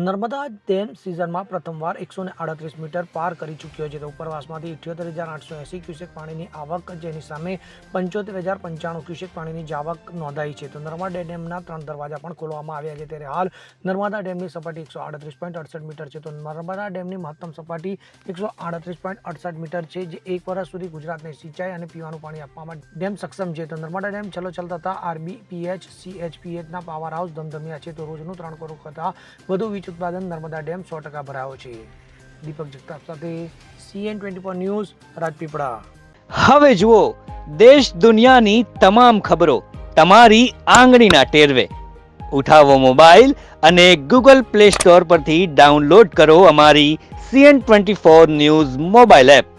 Narmada dam સિઝનમાં પ્રથમવાર 138 metre પાર કરી ચૂક્યો છે. તો ઉપરવાસમાંથી 78,880 ક્યુસેક પાણીની આવક, જેની સામે 75,095 ક્યુસેક પાણીની જાવક નોંધાઈ છે. તો નર્મદા ડેમના 3 દરવાજા પણ ખોલવામાં આવ્યા છે. ત્યારે હાલ નર્મદા ડેમની સપાટી 138.68 મીટર છે. તો નર્મદા ડેમની મહત્તમ સપાટી 138.68 મીટર છે, જે 1 વર્ષ સુધી ગુજરાતને સિંચાઈ અને પીવાનું પાણી આપવામાં ડેમ સક્ષમ છે. તો નર્મદા ડેમ છલોછલ થતા RBPH CHPHના પાવર હાઉસ ધમધમ્યા છે. તો રોજનું 3 કરોડ કરતાં વધુ વીજ ઉત્પાદન નર્મદા ડેમ 100% ભરાયો છે. દીપક જગતાપ સાથે CN24 ન્યૂઝ, રાજપીપળા. હવે જુઓ દેશ દુનિયાની તમામ ખબરો તમારી આંગળીના ટેરવે. ઉઠાવો મોબાઈલ અને Google Play Store પરથી ડાઉનલોડ કરો અમારી CN24 ન્યૂઝ મોબાઈલ એપ.